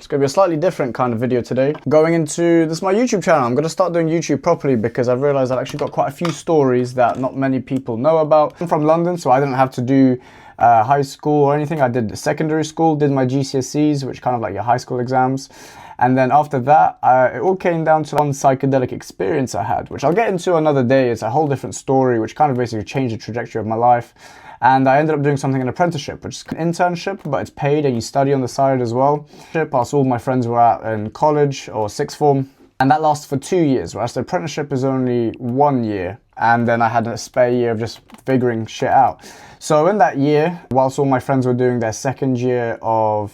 It's going to be a slightly different kind of video today. Going into, this is my YouTube channel. I'm going to start doing YouTube properly because I've realized I've actually got quite a few stories that not many people know about. I'm from London, so I didn't have to do high school or anything. I did secondary school, did my GCSEs, which kind of like your high school exams. And then after that, it all came down to one psychedelic experience I had, which I'll get into another day. It's a whole different story, which kind of basically changed the trajectory of my life. And I ended up doing something, an apprenticeship, which is an internship, but it's paid and you study on the side as well. Whilst all my friends were out in college or sixth form. And that lasts for 2 years, whereas the apprenticeship is only 1 year. And then I had a spare year of just figuring shit out. So in that year, whilst all my friends were doing their second year of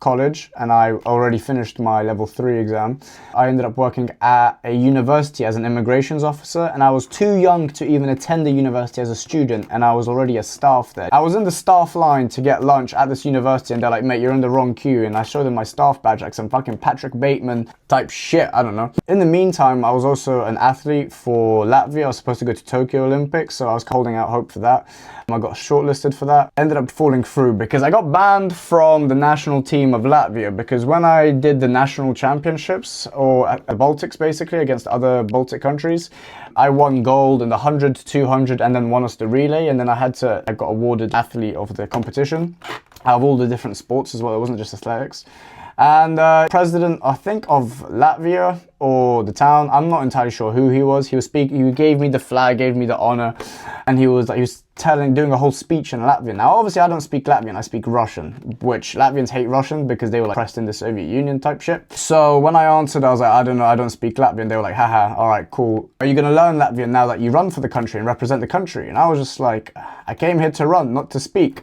college and I already finished my level 3 exam, I ended up working at a university as an immigrations officer, and I was too young to even attend the university as a student, and I was already a staff there. I was in the staff line to get lunch at this university and they're like, mate, you're in the wrong queue, and I showed them my staff badge, like some fucking Patrick Bateman type shit, I don't know. In the meantime, I was also an athlete for Latvia. I was supposed to go to Tokyo Olympics, so I was holding out hope for that. I got shortlisted for that. Ended up falling through because I got banned from the national team of Latvia, because when I did the national championships, or at the Baltics basically, against other Baltic countries, I won gold in the 100, 200, and then won us the relay, and then I got awarded athlete of the competition out of all the different sports as well. It wasn't just athletics. And president, I think, of Latvia, or the town, I'm not entirely sure who he was. He gave me the flag, gave me the honor, and he was doing a whole speech in Latvian. Now, obviously, I don't speak Latvian, I speak Russian, which Latvians hate Russian because they were like pressed in the Soviet Union type shit. So when I answered, I was like, I don't know, I don't speak Latvian. They were like, haha, all right, cool. Are you gonna learn Latvian now that you run for the country and represent the country? And I was just like, I came here to run, not to speak.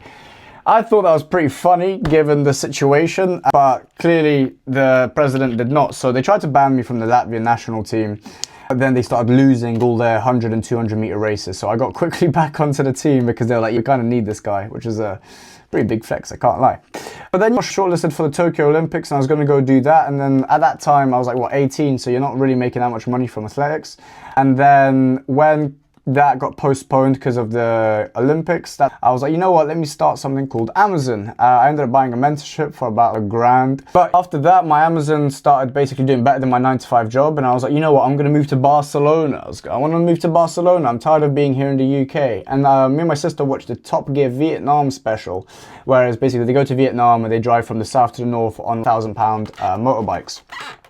I thought that was pretty funny given the situation, but clearly the president did not. So they tried to ban me from the Latvian national team, but then they started losing all their 100 and 200 meter races. So I got quickly back onto the team because they were like, you kind of need this guy, which is a pretty big flex, I can't lie. But then I was shortlisted for the Tokyo Olympics and I was going to go do that. And then at that time I was like, what, 18? So you're not really making that much money from athletics. And then when that got postponed because of the Olympics, that I was like, you know what, let me start something called Amazon. I ended up buying a mentorship for about $1,000. But after that, my Amazon started basically doing better than my 9-to-5 job, and I was like, you know what, I'm going to move to Barcelona. I want to move to Barcelona. I'm tired of being here in the UK. And me and my sister watched the Top Gear Vietnam special, whereas basically they go to Vietnam and they drive from the south to the north on £1,000 motorbikes.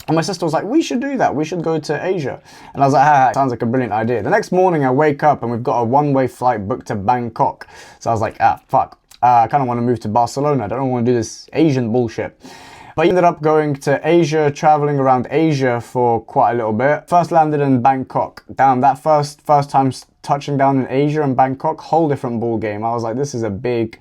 And my sister was like, we should do that. We should go to Asia. And I was like, ah, sounds like a brilliant idea. The next morning I wake up and we've got a one-way flight booked to Bangkok. So I was like, fuck. I kind of want to move to Barcelona. I don't want to do this Asian bullshit. But I ended up going to Asia, traveling around Asia for quite a little bit. First landed in Bangkok. Damn, that first time touching down in Asia and Bangkok, whole different ball game. I was like, this is a big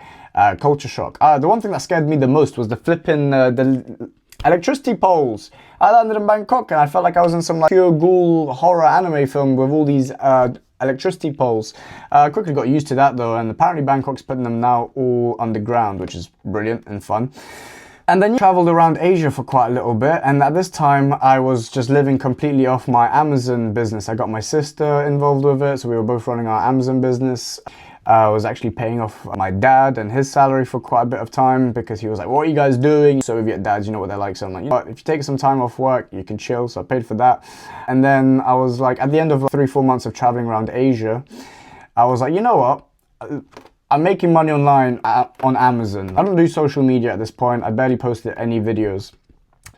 culture shock. The one thing that scared me the most was the flipping, the electricity poles. I landed in Bangkok and I felt like I was in some like pure ghoul horror anime film with all these electricity poles. I quickly got used to that though, and apparently Bangkok's putting them now all underground, which is brilliant and fun. And then traveled around Asia for quite a little bit, and at this time I was just living completely off my Amazon business. I got my sister involved with it, so we were both running our Amazon business. I was actually paying off my dad and his salary for quite a bit of time because he was like, what are you guys doing? Soviet dads, you know what they're like. So I'm like, you know what, if you take some time off work, you can chill. So I paid for that. And then I was like, at the end of 3-4 months of traveling around Asia, I was like, you know what? I'm making money online on Amazon. I don't do social media at this point. I barely posted any videos.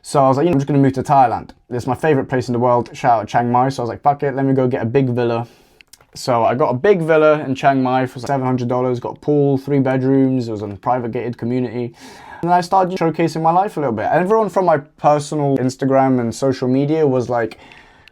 So I was like, you know, I'm just going to move to Thailand. It's my favorite place in the world. Shout out Chiang Mai. So I was like, fuck it, let me go get a big villa. So I got a big villa in Chiang Mai for $700, got a pool, 3 bedrooms, it was in a private gated community. And I started showcasing my life a little bit. And everyone from my personal Instagram and social media was like,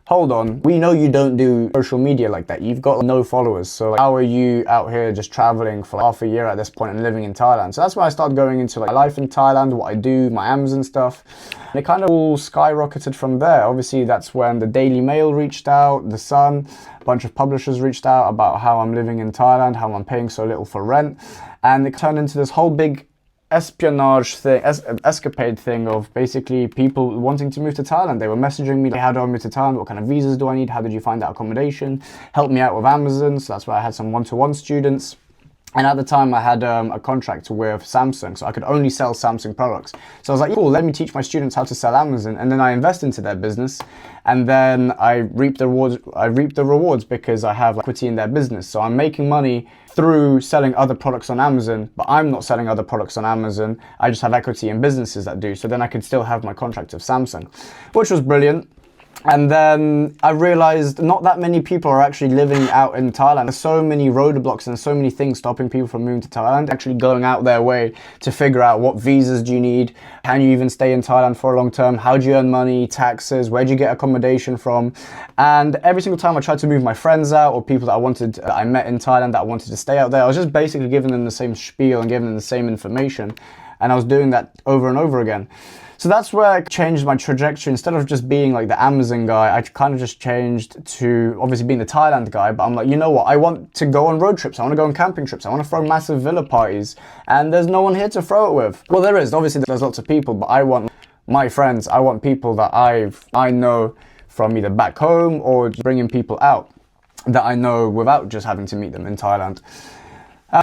hold on, we know you don't do social media like that. You've got no followers. So like, how are you out here just traveling for half a year at this point and living in Thailand? So that's when I started going into like my life in Thailand, what I do, my Amazon stuff. And it kind of all skyrocketed from there. Obviously, that's when the Daily Mail reached out, The Sun, a bunch of publishers reached out about how I'm living in Thailand, how I'm paying so little for rent. And it turned into this whole big espionage thing, escapade thing of basically people wanting to move to Thailand. They were messaging me, like, how do I move to Thailand? What kind of visas do I need? How did you find that accommodation? Help me out with Amazon. So that's where I had some one-to-one students. And at the time I had a contract with Samsung, so I could only sell Samsung products. So I was like, cool, let me teach my students how to sell Amazon, and then I invest into their business, and then I reap the rewards because I have equity in their business. So I'm making money through selling other products on Amazon, but I'm not selling other products on Amazon. I just have equity in businesses that do. So then I could still have my contract with Samsung, which was brilliant. And then I realized not that many people are actually living out in Thailand. There's so many roadblocks and so many things stopping people from moving to Thailand, actually going out their way to figure out what visas do you need, can you even stay in Thailand for a long term, how do you earn money, taxes, where do you get accommodation from. And every single time I tried to move my friends out or people that I met in Thailand that I wanted to stay out there, I was just basically giving them the same spiel and giving them the same information. And I was doing that over and over again. So that's where I changed my trajectory. Instead of just being like the Amazon guy, I kind of just changed to obviously being the Thailand guy. But I'm like, you know what? I want to go on road trips. I want to go on camping trips. I want to throw massive villa parties. And there's no one here to throw it with. Well, there is. Obviously, there's lots of people. But I want my friends. I want people that I know from either back home or bringing people out that I know without just having to meet them in Thailand.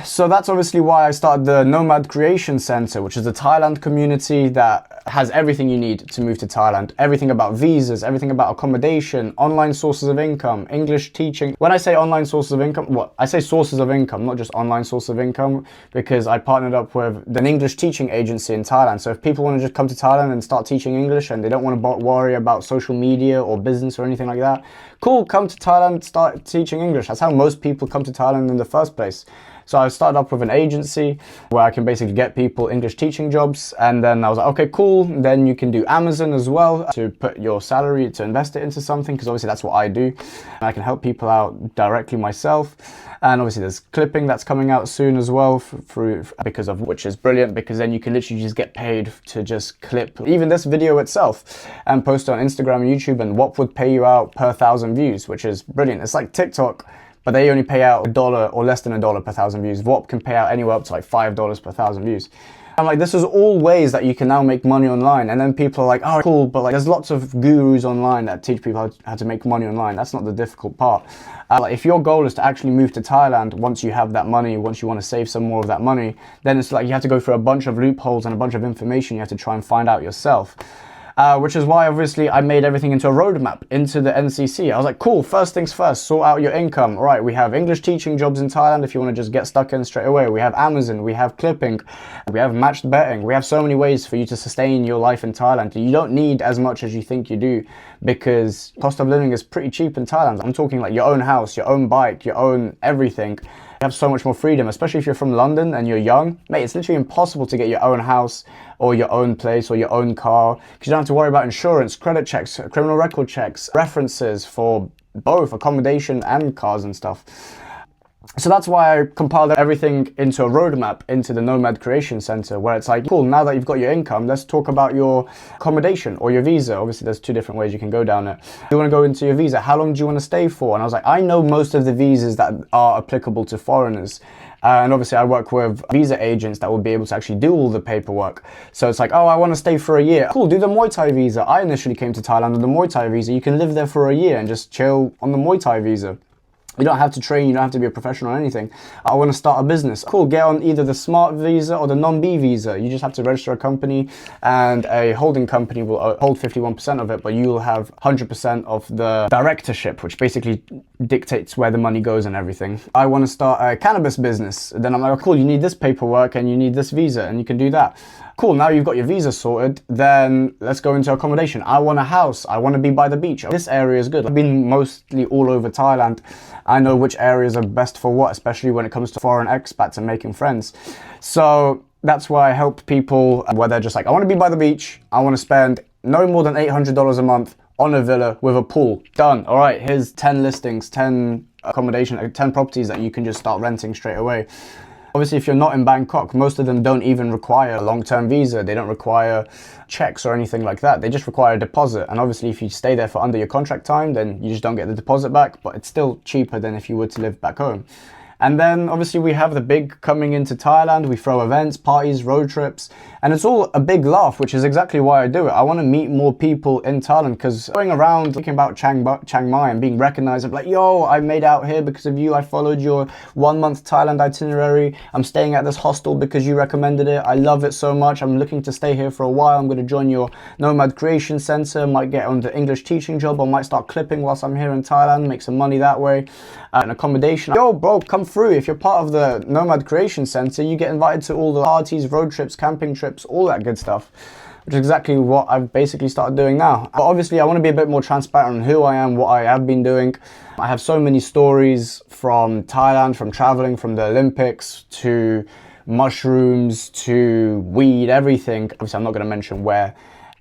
So that's obviously why I started the Nomad Creation Center, which is a Thailand community that has everything you need to move to Thailand. Everything about visas, everything about accommodation, online sources of income, English teaching. When I say online sources of income, I say sources of income, not just online source of income, because I partnered up with an English teaching agency in Thailand. So if people want to just come to Thailand and start teaching English and they don't want to worry about social media or business or anything like that, cool, come to Thailand, start teaching English. That's how most people come to Thailand in the first place. So I started up with an agency where I can basically get people English teaching jobs. And then I was like, okay, cool. Then you can do Amazon as well to put your salary, to invest it into something, because obviously that's what I do. And I can help people out directly myself. And obviously there's clipping that's coming out soon as well, which is brilliant, because then you can literally just get paid to just clip even this video itself and post it on Instagram and YouTube, and what would pay you out per 1,000 views, which is brilliant. It's like TikTok, but they only pay out $1 or less than $1 per 1,000 views. VOP can pay out anywhere up to like $5 per 1,000 views. I'm like, this is all ways that you can now make money online. And then people are like, oh, cool, but like there's lots of gurus online that teach people how to make money online. That's not the difficult part. Like if your goal is to actually move to Thailand, once you have that money, once you want to save some more of that money, then it's like you have to go through a bunch of loopholes and a bunch of information you have to try and find out yourself. Which is why obviously I made everything into a roadmap, into the NCC. I was like, cool, first things first, sort out your income. All right, we have English teaching jobs in Thailand if you want to just get stuck in straight away. We have Amazon, we have clipping, we have matched betting. We have so many ways for you to sustain your life in Thailand. You don't need as much as you think you do, because cost of living is pretty cheap in Thailand. I'm talking like your own house, your own bike, your own everything. You have so much more freedom, especially if you're from London and you're young. Mate, it's literally impossible to get your own house or your own place or your own car, because you don't have to worry about insurance, credit checks, criminal record checks, references for both accommodation and cars and stuff. So that's why I compiled everything into a roadmap, into the Nomad Creation Center, where it's like, cool, now that you've got your income, let's talk about your accommodation or your visa. Obviously, there's two different ways you can go down it. You want to go into your visa. How long do you want to stay for? And I was like, I know most of the visas that are applicable to foreigners. And obviously, I work with visa agents that will be able to actually do all the paperwork. So it's like, oh, I want to stay for a year. Cool, do the Muay Thai visa. I initially came to Thailand on the Muay Thai visa. You can live there for a year and just chill on the Muay Thai visa. You don't have to train, you don't have to be a professional or anything. I want to start a business. Cool, get on either the smart visa or the non-B visa. You just have to register a company, and a holding company will hold 51% of it, but you'll have 100% of the directorship, which basically dictates where the money goes and everything. I want to start a cannabis business. Then I'm like, oh, cool, you need this paperwork and you need this visa, and you can do that. Cool, now you've got your visa sorted, then let's go into accommodation. I want a house, I want to be by the beach. This area is good. I've been mostly all over Thailand. I know which areas are best for what, especially when it comes to foreign expats and making friends. So that's why I help people where they're just like, I want to be by the beach, I want to spend no more than $800 a month on a villa with a pool. Done. All right, here's 10 listings, 10 accommodation, 10 properties that you can just start renting straight away. Obviously, if you're not in Bangkok, most of them don't even require a long-term visa. They don't require checks or anything like that. They just require a deposit. And obviously, if you stay there for under your contract time, then you just don't get the deposit back, but it's still cheaper than if you were to live back home. And then obviously we have the big coming into Thailand. We throw events, parties, road trips, and it's all a big laugh, which is exactly why I do it. I want to meet more people in Thailand, because going around thinking about Chiang Mai and being recognized, I'm like, yo, I made out here because of you. I followed your 1 month Thailand itinerary. I'm staying at this hostel because you recommended it. I love it so much. I'm looking to stay here for a while. I'm going to join your Nomad Creation Center, might get on the English teaching job, or might start clipping whilst I'm here in Thailand, make some money that way. And accommodation. Yo, bro, come through. If you're part of the Nomad Creation Center, you get invited to all the parties, road trips, camping trips, all that good stuff, which is exactly what I've basically started doing now. But obviously, I want to be a bit more transparent on who I am, what I have been doing. I have so many stories from Thailand, from traveling, from the Olympics to mushrooms to weed, everything. Obviously, I'm not going to mention where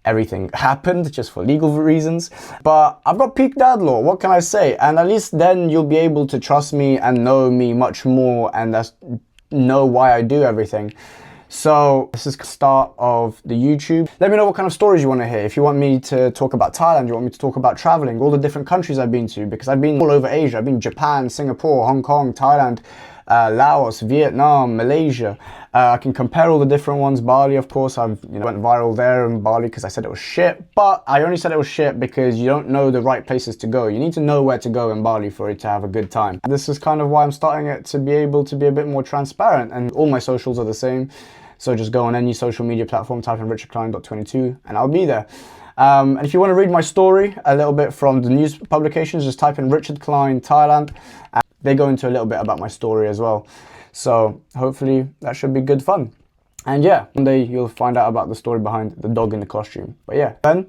everything happened, just for legal reasons, but I've got peak dad law, what can I say? And at least then you'll be able to trust me and know me much more, and know why I do everything. So this is the start of the YouTube. Let me know what kind of stories you want to hear. If you want me to talk about Thailand, you want me to talk about traveling, all the different countries I've been to, because I've been all over Asia. I've been Japan, Singapore, Hong Kong, Thailand, Laos, Vietnam, Malaysia. I can compare all the different ones. Bali, of course, went viral there in Bali because I said it was shit, but I only said it was shit because you don't know the right places to go. You need to know where to go in Bali for it to have a good time. This is kind of why I'm starting it, to be able to be a bit more transparent, and all my socials are the same. So just go on any social media platform, type in richardklein.22 and I'll be there. And if you want to read my story a little bit from the news publications, just type in Richard Klein Thailand. They go into a little bit about my story as well. So hopefully that should be good fun. And yeah, one day you'll find out about the story behind the dog in the costume. But yeah, then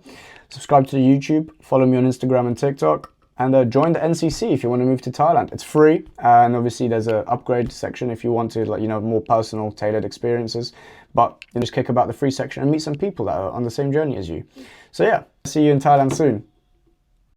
subscribe to the YouTube, follow me on Instagram and TikTok, and join the NCC if you want to move to Thailand. It's free, and obviously there's an upgrade section if you want to, more personal, tailored experiences. But you just click about the free section and meet some people that are on the same journey as you. So yeah, see you in Thailand soon.